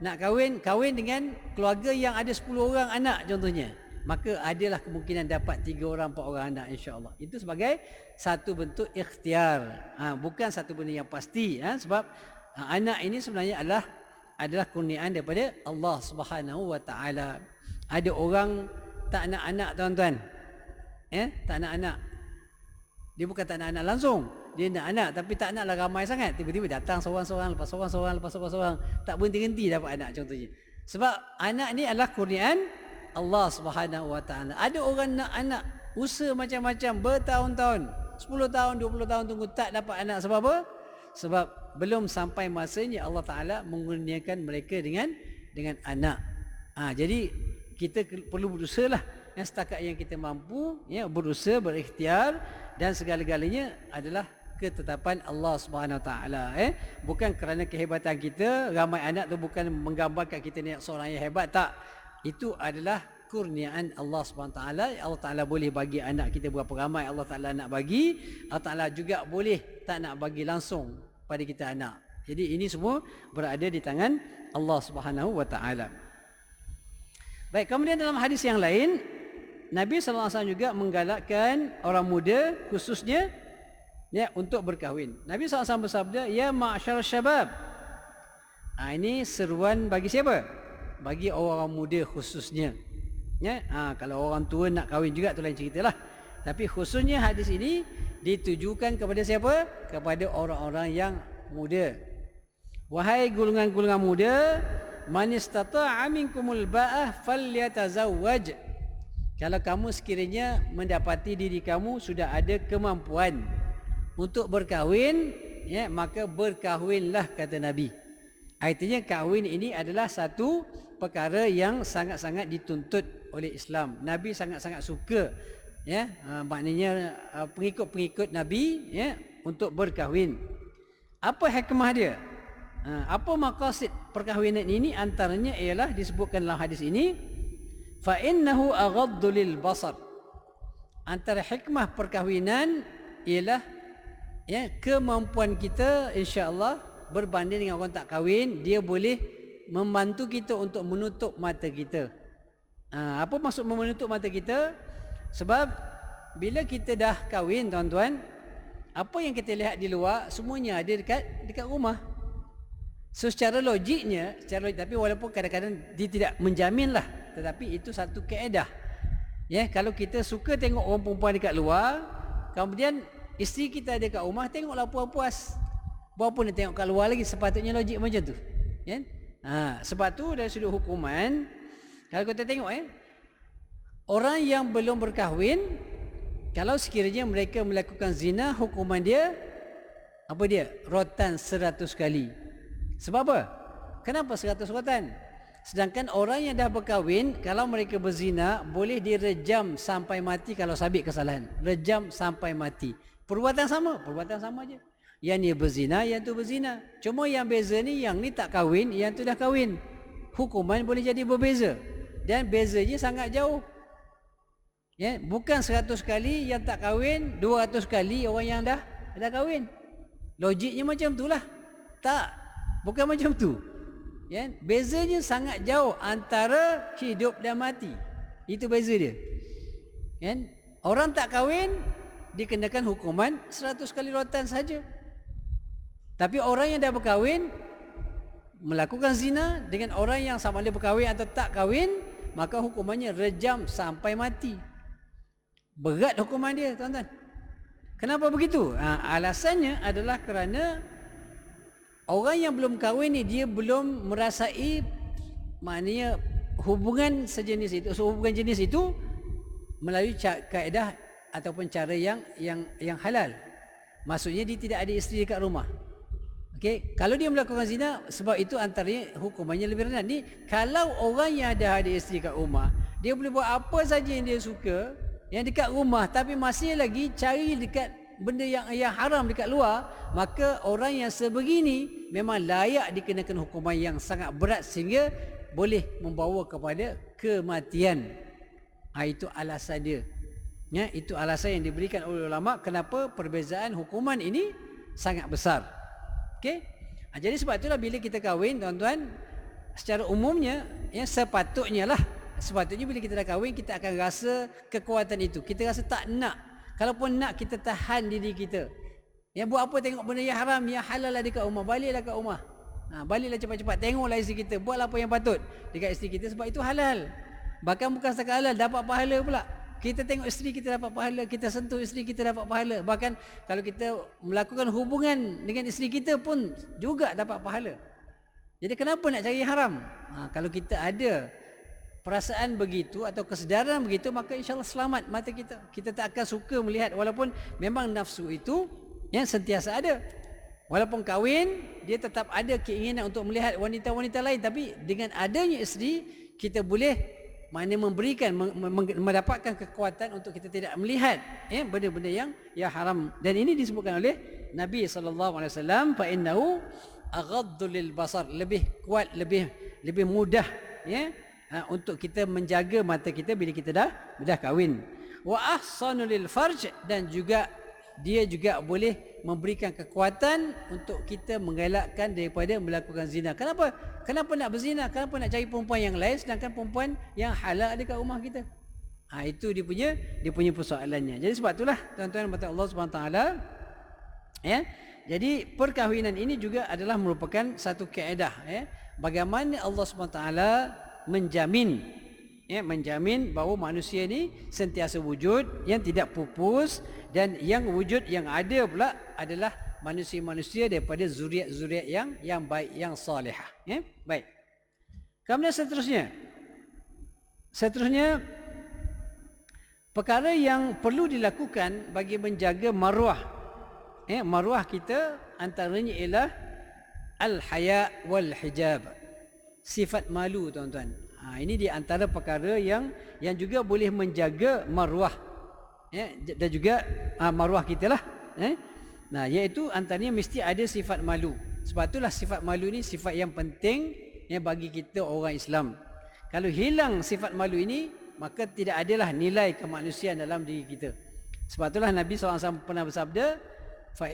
nak kahwin dengan keluarga yang ada 10 orang anak contohnya, maka adalah kemungkinan dapat 3 orang 4 orang anak, insya-Allah. Itu sebagai satu bentuk ikhtiar, bukan satu benda yang pasti, sebab anak ini sebenarnya adalah kurniaan daripada Allah Subhanahu wa taala. Ada orang tak nak anak, tuan-tuan, tak nak anak. Dia bukan tak nak anak langsung, dia nak anak tapi tak naklah ramai sangat. Tiba-tiba datang seorang-seorang, lepas seorang-seorang, lepas seorang-seorang, tak berhenti-henti dapat anak contohnya. Sebab anak ni adalah kurniaan Allah Subhanahu wa taala. Ada orang nak anak, usaha macam-macam bertahun-tahun, 10 tahun, 20 tahun tunggu tak dapat anak. Sebab apa? Sebab belum sampai masanya Allah Taala mengurniakan mereka dengan anak. Jadi kita perlu berusaha lah, setakat yang kita mampu, berusaha, berikhtiar, dan segala-galanya adalah ketetapan Allah Subhanahu Wa Taala. Bukan kerana kehebatan kita ramai anak tu bukan menggambarkan kita ni seorang yang hebat, tak. Itu adalah kurniaan Allah Subhanahu Wa Taala. Allah Taala boleh bagi anak kita berapa ramai Allah Taala nak bagi. Allah Taala juga boleh tak nak bagi langsung pada kita anak. Jadi ini semua berada di tangan Allah Subhanahu Wa Taala. Baik, kemudian dalam hadis yang lain, Nabi SAW juga menggalakkan orang muda khususnya untuk berkahwin. Nabi SAW bersabda, ya ma'syar syabab. Ini seruan bagi siapa? Bagi orang muda khususnya. Kalau orang tua nak kahwin juga tu lain ceritalah. Tapi khususnya hadis ini ditujukan kepada siapa? Kepada orang-orang yang muda. Wahai golongan-golongan muda, man istata'a minkumul ba'ah falyatazawwaj. Kalau kamu sekiranya mendapati diri kamu sudah ada kemampuan untuk berkahwin, maka berkahwinlah, kata Nabi. Artinya kahwin ini adalah satu perkara yang sangat-sangat dituntut oleh Islam. Nabi sangat-sangat suka, maknanya pengikut-pengikut Nabi untuk berkahwin. Apa hikmah dia? Apa maqasid perkahwinan ini? Antaranya ialah disebutkan dalam hadis ini, fa innahu aghaddu lil basar. Antara hikmah perkahwinan ialah kemampuan kita insya-Allah berbanding dengan orang tak kahwin, dia boleh membantu kita untuk menutup mata kita. Apa maksud menutup mata kita? Sebab bila kita dah kahwin, tuan-tuan, apa yang kita lihat di luar semuanya ada dekat rumah. So secara logiknya, tapi walaupun kadang-kadang dia tidak menjamin lah, tetapi itu satu kaedah. Kalau kita suka tengok orang perempuan dekat luar, kemudian isteri kita ada kat rumah, tengoklah puas-puas. Berapa nak tengok kat luar lagi? Sepatutnya logik macam tu. Sebab tu dari sudut hukuman, kalau kita tengok orang yang belum berkahwin, kalau sekiranya mereka melakukan zina, hukuman dia apa dia? Rotan 100 kali. Sebab apa? Kenapa 100 rotan? Sedangkan orang yang dah berkahwin, kalau mereka berzina, boleh direjam sampai mati kalau sabit kesalahan. Rejam sampai mati. Perbuatan sama je. Yang ni berzina, yang tu berzina. Cuma yang beza ni, yang ni tak kahwin, yang tu dah kahwin. Hukuman boleh jadi berbeza. Dan bezanya sangat jauh. Bukan 100 kali yang tak kahwin, 200 kali orang yang dah kahwin. Logiknya macam itulah. Tak. Bukan macam tu. Bezanya sangat jauh antara hidup dan mati. Itu beza dia. Orang tak kahwin dikenakan hukuman 100 kali rotan saja. Tapi orang yang dah berkahwin melakukan zina dengan orang yang sama ada berkahwin atau tak kahwin, maka hukumannya rejam sampai mati. Berat hukuman dia, tuan-tuan. Kenapa begitu? Alasannya adalah kerana orang yang belum kahwin ni, dia belum merasai maknanya hubungan sejenis itu, hubungan jenis itu melalui kaedah ataupun cara yang halal. Maksudnya dia tidak ada isteri dekat rumah. Kalau dia melakukan zina, sebab itu antaranya hukumannya lebih rendah. Ni kalau orang yang ada isteri dekat rumah, dia boleh buat apa saja yang dia suka yang dekat rumah, tapi masih lagi cari dekat benda yang haram dekat luar, maka orang yang sebegini memang layak dikenakan hukuman yang sangat berat sehingga boleh membawa kepada kematian. Itu alasan dia. Itu alasan yang diberikan oleh ulama kenapa perbezaan hukuman ini sangat besar. Okey? Jadi sebab itulah bila kita kahwin tuan-tuan, secara umumnya sepatutnya bila kita dah kahwin kita akan rasa kekuatan itu. Kita rasa tak nak. Kalaupun nak, kita tahan diri kita. Buat apa tengok benda yang haram, yang halal lah dekat rumah, baliklah kat rumah. Baliklah cepat-cepat, tengoklah isteri kita, buatlah apa yang patut dekat isteri kita sebab itu halal. Bahkan bukan setakat halal, dapat pahala pula. Kita tengok isteri kita dapat pahala, kita sentuh isteri kita dapat pahala. Bahkan kalau kita melakukan hubungan dengan isteri kita pun juga dapat pahala. Jadi kenapa nak cari haram? Kalau kita ada perasaan begitu atau kesedaran begitu, maka insya-Allah selamat mata kita. Kita tak akan suka melihat, walaupun memang nafsu itu yang sentiasa ada. Walaupun kahwin, dia tetap ada keinginan untuk melihat wanita-wanita lain, tapi dengan adanya isteri, kita boleh memberikan, mendapatkan kekuatan untuk kita tidak melihat benda-benda yang haram. Dan ini disebutkan oleh Nabi SAW, fa innahu aghaddu lil basar, lebih kuat, lebih mudah untuk kita menjaga mata kita bila kita dah kahwin. Wa ahsanu lil farj, dan juga dia juga boleh memberikan kekuatan untuk kita mengelakkan daripada melakukan zina. Kenapa nak berzina? Kenapa nak cari perempuan yang lain sedangkan perempuan yang halal ada kat rumah kita? Itu dia punya persoalannya. Jadi sebab itulah tuan-tuan mata Allah Subhanahu taala, jadi perkahwinan ini juga adalah merupakan satu kaedah, bagaimana Allah Subhanahu taala menjamin bahawa manusia ni sentiasa wujud, yang tidak pupus, dan yang wujud yang ada pula adalah manusia-manusia daripada zuriat-zuriat yang baik, yang salihah. Baik. Kemudian seterusnya perkara yang perlu dilakukan bagi menjaga maruah kita, antaranya ialah al-haya wal hijab, sifat malu tuan-tuan. Ini di antara perkara yang juga boleh menjaga maruah, dan juga maruah kita lah. Iaitu antaranya mesti ada sifat malu. Sebab itulah sifat malu ni sifat yang penting bagi kita orang Islam. Kalau hilang sifat malu ini, maka tidak adalah nilai kemanusiaan dalam diri kita. Sebab itulah Nabi SAW pernah bersabda, fa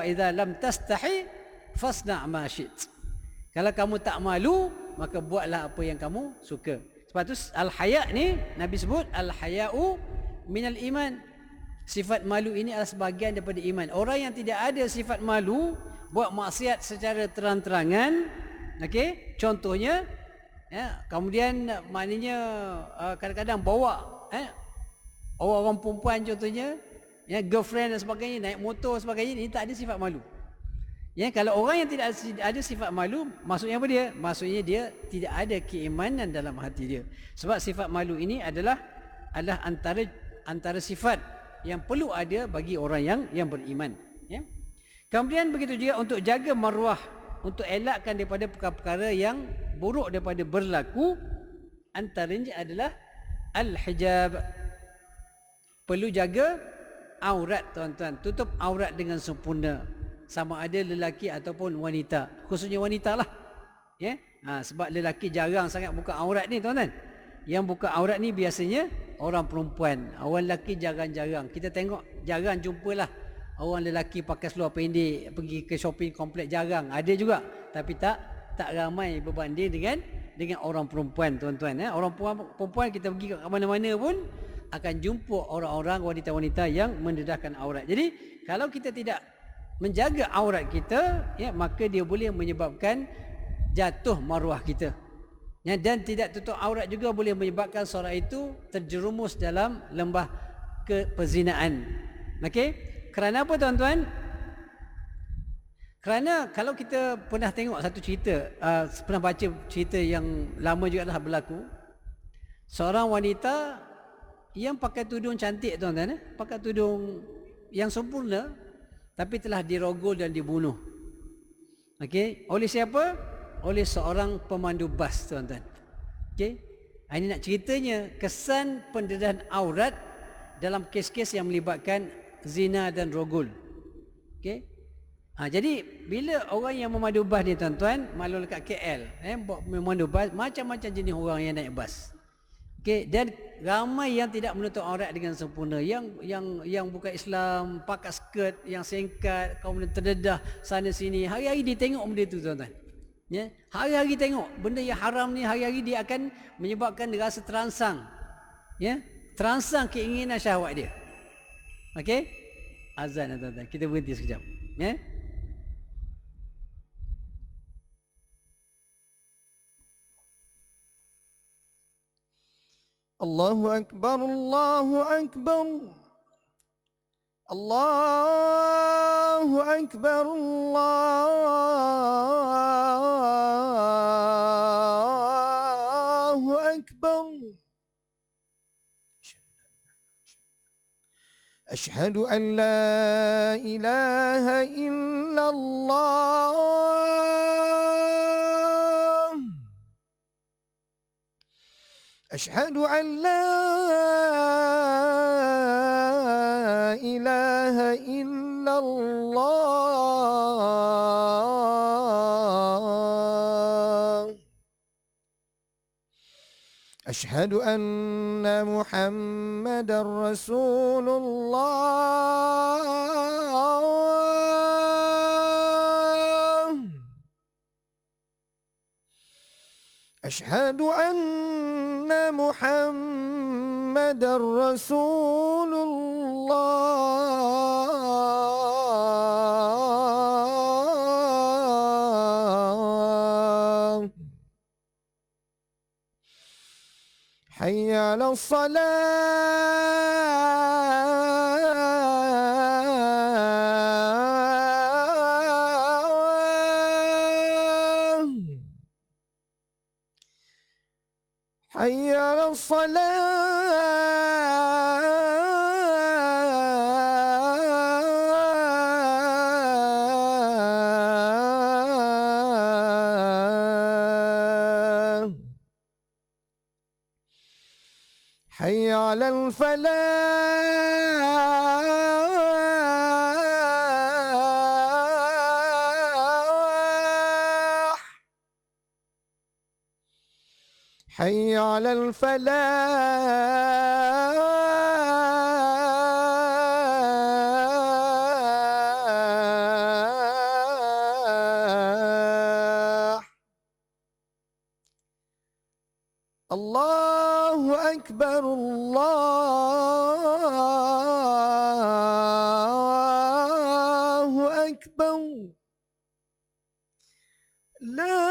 idza lam tastahi fasna' ma syi't. Kalau kamu tak malu, maka buatlah apa yang kamu suka. Sebab tu al-haya' ni Nabi sebut al-haya'u minal iman. Sifat malu ini adalah sebahagian daripada iman. Orang yang tidak ada sifat malu, buat maksiat secara terang-terangan, contohnya, kemudian maknanya kadang-kadang bawa orang perempuan contohnya, girlfriend dan sebagainya, naik motor sebagainya, ini tak ada sifat malu. Kalau orang yang tidak ada sifat malu, maksudnya apa dia? Maksudnya dia tidak ada keimanan dalam hati dia. Sebab sifat malu ini adalah antara sifat yang perlu ada bagi orang yang beriman. Kemudian begitu juga untuk jaga maruah, untuk elakkan daripada perkara-perkara yang buruk daripada berlaku, antaranya adalah al-hijab. Perlu jaga aurat tuan-tuan, tutup aurat dengan sempurna. Sama ada lelaki ataupun wanita, khususnya wanita lah. Sebab lelaki jarang sangat buka aurat ni tuan-tuan. Yang buka aurat ni biasanya orang perempuan. Orang lelaki jarang-jarang. Kita tengok jarang jumpalah orang lelaki pakai seluar pendek pergi ke shopping kompleks, jarang. Ada juga, tapi tak ramai berbanding dengan orang perempuan tuan-tuan. Orang perempuan kita pergi ke mana-mana pun akan jumpa orang-orang, wanita-wanita yang mendedahkan aurat. Jadi kalau kita tidak menjaga aurat kita, maka dia boleh menyebabkan jatuh maruah kita. Dan tidak tutup aurat juga boleh menyebabkan seorang itu terjerumus dalam lembah keperzinaan. Kerana apa tuan-tuan? Kerana kalau kita pernah tengok satu cerita, pernah baca cerita yang lama juga dah berlaku. Seorang wanita yang pakai tudung cantik tuan-tuan, pakai tudung yang sempurna, tapi telah dirogol dan dibunuh. Oleh siapa? Oleh seorang pemandu bas tuan-tuan. Ini nak ceritanya kesan pendedahan aurat dalam kes-kes yang melibatkan zina dan rogol. Jadi bila orang yang memandu bas ni tuan-tuan, malu dekat KL, memandu bas, macam-macam jenis orang yang naik bas. Okey, dan ramai yang tidak menutup aurat dengan sempurna, yang bukan Islam, pakai skirt yang singkat, kemudian terdedah sana sini. Hari-hari dia tengok benda itu, tuan-tuan. Ya, hari-hari tengok benda yang haram ni, hari-hari dia akan menyebabkan dia rasa terangsang. Ya, terangsang keinginan syahwat dia. Okey? Azan, tuan-tuan. Kita berhenti sekejap. Ya. Allahu Akbar, Allahu Akbar, Allahu Akbar, Allahu Akbar. Ashhadu an la ilaha illallah. أشهد أن لا إله إلا الله. أشهد أن محمدا رسول الله. أشهد أن محمد رسول الله. حي على الصلاة. حي على الصلاة. حي على الفلاح. حي على الفلاح. الله أكبر، الله أكبر. لا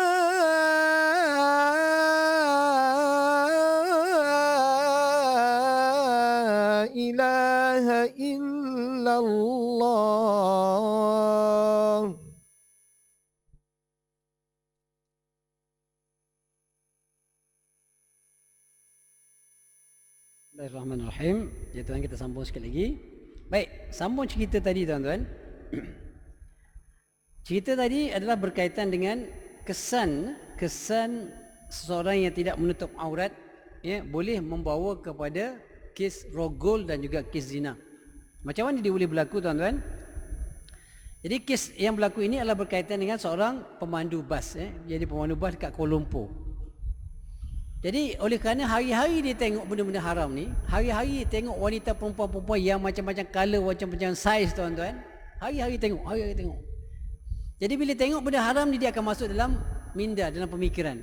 إله إلا الله. Bismillahirrahmanirrahim. Ya, tuan, kita sambung sekali lagi. Baik, sambung cerita tadi, tuan-tuan. Cerita tadi adalah berkaitan dengan kesan seseorang yang tidak menutup aurat, ya, boleh membawa kepada kes rogol dan juga kes zina. Macam mana dia boleh berlaku, tuan-tuan? Jadi kes yang berlaku ini adalah berkaitan dengan seorang pemandu bas, ya. Jadi pemandu bas dekat Kuala Lumpur. Jadi oleh kerana hari-hari dia tengok benda-benda haram ni, hari-hari tengok wanita perempuan-perempuan yang macam-macam color, macam-macam saiz, tuan-tuan. Hari-hari tengok. Jadi bila tengok benda haram ni, dia akan masuk dalam minda, dalam pemikiran.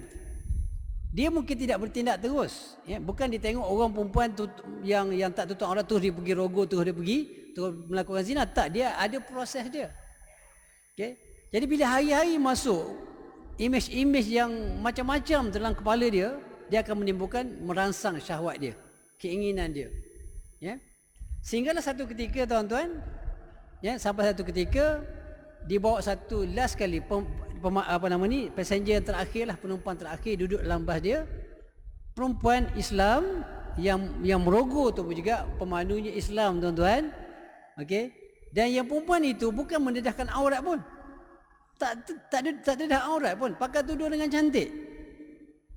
Dia mungkin tidak bertindak terus, ya. Bukan dia tengok orang perempuan tu, yang tak tutup aurat tu, dia pergi rogo tu, dia pergi melakukan zina. Tak, dia ada proses dia. Okay? Jadi bila hari-hari masuk imej-imej yang macam-macam dalam kepala dia, dia akan menimbulkan merangsang syahwat dia, keinginan dia, ya. Sehinggalah satu ketika, tuan-tuan, ya, sampai satu ketika dibawa satu last kali passenger yang terakhir lah, penumpang terakhir duduk dalam bas dia, perempuan Islam yang merogoh tu pun juga pemandunya Islam, tuan-tuan. Okey, dan yang perempuan itu bukan mendedahkan aurat pun, tak dedah aurat pun, pakai tudung dengan cantik.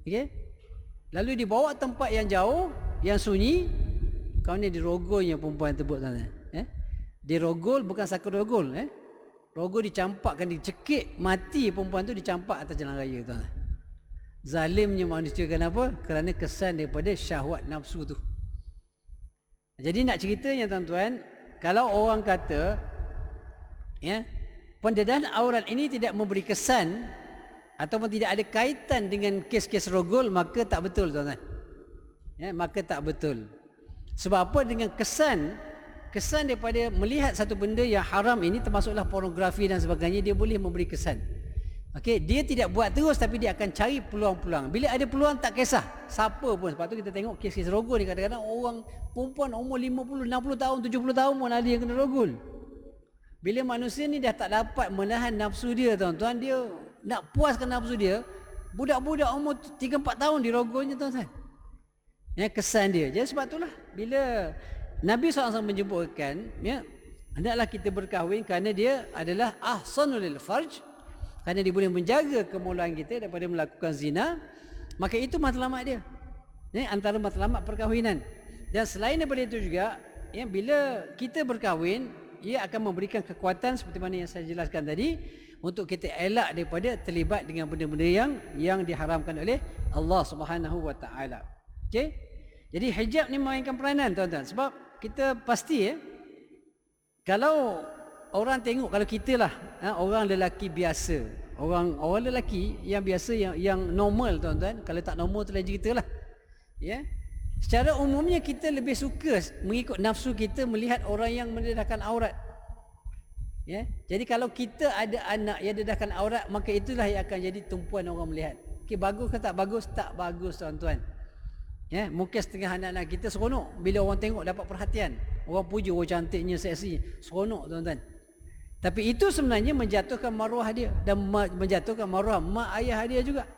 Okey, lalu dibawa tempat yang jauh, yang sunyi. Kau ni dirogolnya perempuan tersebut, tuan-tuan. Dirogol, bukan sakut rogol, Rogol dicampakkan, dicekik mati perempuan tu, dicampak atas jalan raya, tuan-tuan. Zalimnya manusia kenapa? Kerana kesan daripada syahwat nafsu tu. Jadi nak ceritanya tuan-tuan, kalau orang kata pendedahan aurat ini tidak memberi kesan ataupun tidak ada kaitan dengan kes-kes rogol, maka tak betul tuan-tuan. Maka tak betul. Sebab apa? Dengan kesan daripada melihat satu benda yang haram ini, termasuklah pornografi dan sebagainya, dia boleh memberi kesan. Okey, dia tidak buat terus tapi dia akan cari peluang-peluang. Bila ada peluang tak kisah siapa pun. Sebab tu kita tengok kes-kes rogol ni, kadang-kadang orang perempuan umur 50, 60 tahun, 70 tahun pun ada yang kena rogol. Bila manusia ni dah tak dapat menahan nafsu dia tuan-tuan, dia nak puaskan nafsu dia, budak-budak umur 3-4 tahun dirogolnya tuan-tuan. Kesan dia. Jadi sebab itulah bila Nabi SAW menyebutkan, hendaklah kita berkahwin kerana dia adalah ahsanul lil farj, kerana dia boleh menjaga kemaluan kita daripada melakukan zina, maka itu matlamat dia. Antara matlamat perkahwinan. Dan selain daripada itu juga, bila kita berkahwin, ia akan memberikan kekuatan seperti mana yang saya jelaskan tadi, untuk kita elak daripada terlibat dengan benda-benda yang diharamkan oleh Allah Subhanahu wa taala. Okey? Jadi hijab ni memainkan peranan tuan-tuan, sebab kita pasti kalau orang tengok, kalau kita lah orang lelaki biasa, orang lelaki yang biasa, yang normal tuan-tuan, kalau tak normal tu lain cerita lah. Secara umumnya kita lebih suka mengikut nafsu kita melihat orang yang mendedahkan aurat. Jadi kalau kita ada anak yang dedahkan aurat, maka itulah yang akan jadi tumpuan orang melihat. Okey, bagus ke tak bagus? Tak bagus tuan-tuan. Mungkin setengah anak-anak kita seronok bila orang tengok dapat perhatian, orang puji, orang cantiknya, seksi, seronok tuan-tuan. Tapi itu sebenarnya menjatuhkan maruah dia dan menjatuhkan maruah mak ayah dia juga.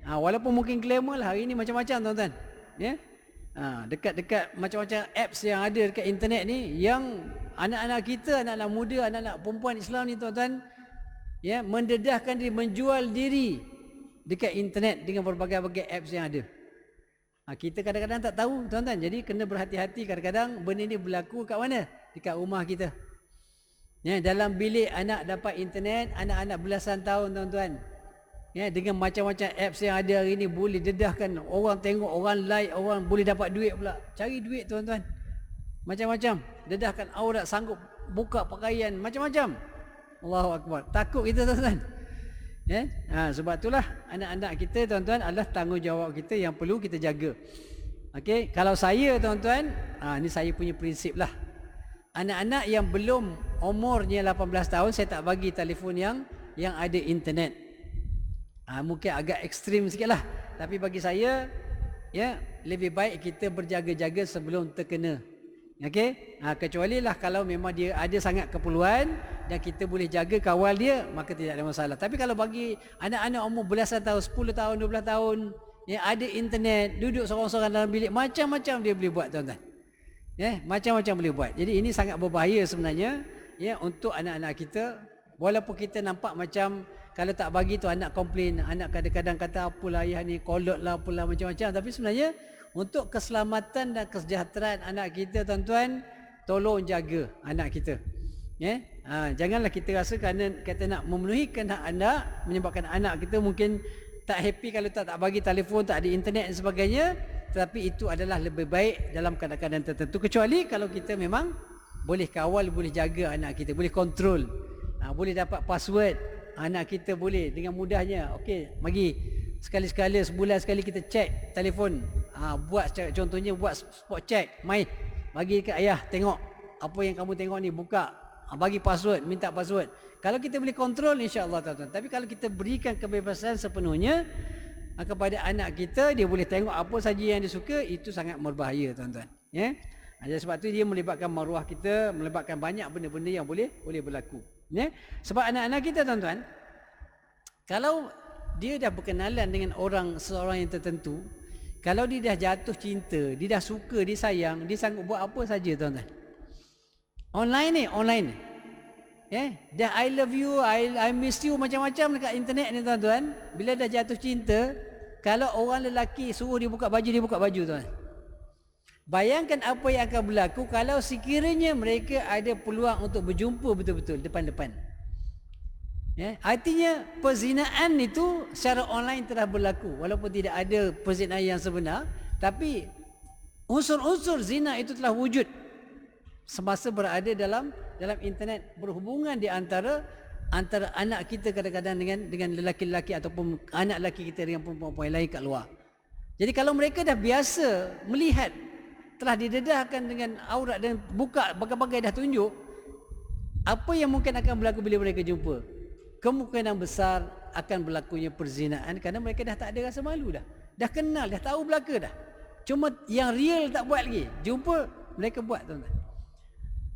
Walaupun mungkin glamour lah hari ni macam-macam tuan-tuan. Dekat-dekat macam-macam apps yang ada dekat internet ni, yang anak-anak kita, anak-anak muda, anak-anak perempuan Islam ni tuan-tuan, mendedahkan diri, menjual diri dekat internet dengan berbagai-bagai apps yang ada. Kita kadang-kadang tak tahu tuan-tuan. Jadi kena berhati-hati, kadang-kadang benda ni berlaku kat mana? Dekat rumah kita. Dalam bilik anak dapat internet, anak-anak belasan tahun tuan-tuan. Dengan macam-macam apps yang ada hari ni, boleh dedahkan, orang tengok, orang like, orang boleh dapat duit pula. Cari duit tuan-tuan. Macam-macam. Dedahkan aurat, sanggup buka pakaian, macam-macam. Allahu Akbar. Takut kita tuan-tuan. Sebab itulah anak-anak kita tuan-tuan adalah tanggungjawab kita yang perlu kita jaga. Okey, kalau saya tuan-tuan, ni saya punya prinsip lah. Anak-anak yang belum umurnya 18 tahun, saya tak bagi telefon yang ada internet. Mungkin agak ekstrim sikit lah, tapi bagi saya lebih baik kita berjaga-jaga sebelum terkena. Okey, kecuali lah kalau memang dia ada sangat keperluan dan kita boleh jaga kawal dia, maka tidak ada masalah. Tapi kalau bagi anak-anak umur belasan tahun, 10 tahun, 12 tahun, ada internet, duduk seorang-seorang dalam bilik, macam-macam dia boleh buat tuan-tuan. Macam-macam boleh buat. Jadi ini sangat berbahaya sebenarnya untuk anak-anak kita. Walaupun kita nampak macam kalau tak bagi tu anak komplain, anak kadang-kadang kata apalah ayah ni kolot lah, apalah macam-macam. Tapi sebenarnya untuk keselamatan dan kesejahteraan anak kita tuan-tuan, tolong jaga anak kita. Janganlah kita rasa kerana kita nak memenuhi hak anak, menyebabkan anak kita mungkin tak happy kalau tak bagi telefon, tak ada internet dan sebagainya. Tetapi itu adalah lebih baik dalam keadaan tertentu. Kecuali kalau kita memang boleh kawal, boleh jaga anak kita, boleh kontrol, boleh dapat password. Anak kita boleh dengan mudahnya, okey, bagi sekali-sekala, sebulan sekali kita cek telefon. Buat contohnya buat spot check, mai bagi ke ayah tengok apa yang kamu tengok ni, buka, bagi password, minta password. Kalau kita boleh kontrol, insya-Allah tuan-tuan. Tapi kalau kita berikan kebebasan sepenuhnya kepada anak kita, dia boleh tengok apa saja yang dia suka, itu sangat berbahaya tuan-tuan. Jadi sebab tu dia melibatkan maruah kita, melibatkan banyak benda-benda yang boleh berlaku. Sebab anak-anak kita tuan-tuan, kalau dia dah berkenalan dengan seorang yang tertentu, kalau dia dah jatuh cinta, dia dah suka, dia sayang, dia sanggup buat apa saja tuan-tuan. Online ni. Dah I love you, I miss you, macam-macam dekat internet ni tuan-tuan. Bila dah jatuh cinta, kalau orang lelaki suruh dia buka baju, dia buka baju tuan. Bayangkan apa yang akan berlaku kalau sekiranya mereka ada peluang untuk berjumpa betul-betul depan-depan. Ya, artinya perzinaan itu secara online telah berlaku walaupun tidak ada perzinaan yang sebenar, tapi unsur-unsur zina itu telah wujud semasa berada dalam internet, berhubungan di antara anak kita kadang-kadang dengan lelaki-lelaki ataupun anak lelaki kita dengan perempuan lain kat luar. Jadi kalau mereka dah biasa melihat, telah didedahkan dengan aurat dan buka bagai-bagai dah tunjuk, apa yang mungkin akan berlaku bila mereka jumpa? Kemungkinan besar akan berlakunya perzinaan kerana mereka dah tak ada rasa malu dah. Dah kenal, dah tahu belaka dah. Cuma yang real tak buat lagi. Jumpa, mereka buat, tuan-tuan.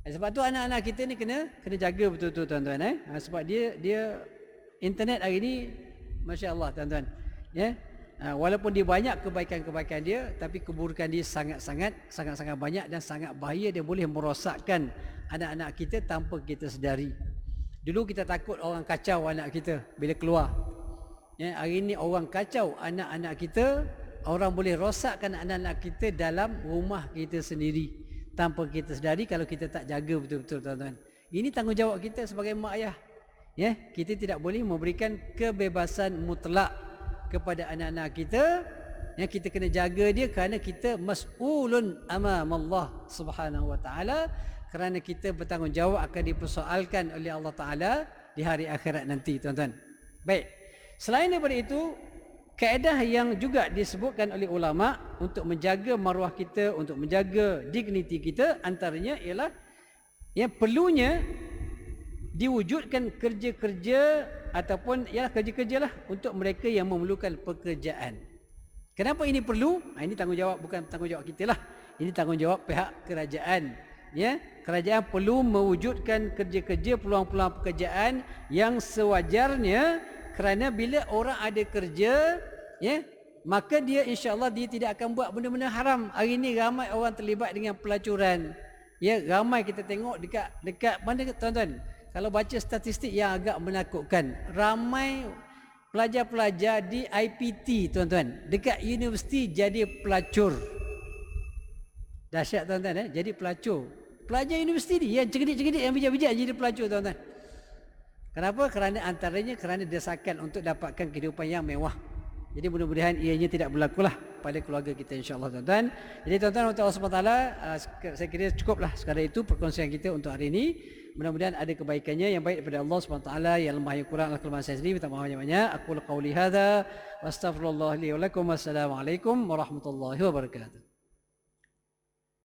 Sebab tu anak-anak kita ni kena jaga betul-betul, tuan-tuan. Sebab dia internet hari ni, Masya Allah, tuan-tuan. Ya? Walaupun dia banyak kebaikan-kebaikan dia, tapi keburukan dia sangat-sangat banyak dan sangat bahaya. Dia boleh merosakkan anak-anak kita tanpa kita sedari. Dulu kita takut orang kacau anak kita bila keluar. Ya, hari ini orang kacau anak-anak kita, orang boleh rosakkan anak-anak kita dalam rumah kita sendiri tanpa kita sedari kalau kita tak jaga betul-betul, tuan-tuan. Ini tanggungjawab kita sebagai mak ayah. Ya, kita tidak boleh memberikan kebebasan mutlak kepada anak-anak kita. Ya, kita kena jaga dia kerana kita mas'ulun amam Allah Subhanahu wa taala. Kerana kita bertanggungjawab akan dipersoalkan oleh Allah Ta'ala di hari akhirat nanti, tuan-tuan. Baik, selain daripada itu, kaedah yang juga disebutkan oleh ulama untuk menjaga maruah kita, untuk menjaga dignity kita, antaranya ialah yang perlunya diwujudkan kerja-kerja ataupun ialah kerja-kerja lah untuk mereka yang memerlukan pekerjaan. Kenapa ini perlu? Ini tanggungjawab, bukan tanggungjawab kita lah. Ini tanggungjawab pihak kerajaan. Ya, kerajaan perlu mewujudkan kerja-kerja, peluang-peluang pekerjaan yang sewajarnya, kerana bila orang ada kerja, ya, maka dia insya-Allah dia tidak akan buat benda-benda haram. Hari ini ramai orang terlibat dengan pelacuran. Ya, ramai kita tengok dekat mana, tuan-tuan? Kalau baca statistik yang agak menakutkan, ramai pelajar-pelajar di IPT, tuan-tuan, dekat universiti jadi pelacur. Dahsyat, tuan-tuan, jadi pelacur. Pelajar universiti ni yang cerdik-cerdik, yang bijak-bijak jadi pelacur, tuan-tuan. Kenapa? Kerana antaranya kerana desakan untuk dapatkan kehidupan yang mewah. Jadi mudah-mudahan ianya tidak berlakulah pada keluarga kita, insya-Allah, tuan-tuan. Jadi tuan-tuan, untuk Allah SWT, saya kira cukuplah sekadar itu perkongsian kita untuk hari ini. Mudah-mudahan ada kebaikannya yang baik daripada Allah SWT, yang lemah yang kurang adalah kelemahan saya sendiri. Minta maaf banyak-banyak. Aku qauli hadza wa astaghfirullah li wa lakum. Wassalamualaikum warahmatullahi wabarakatuh.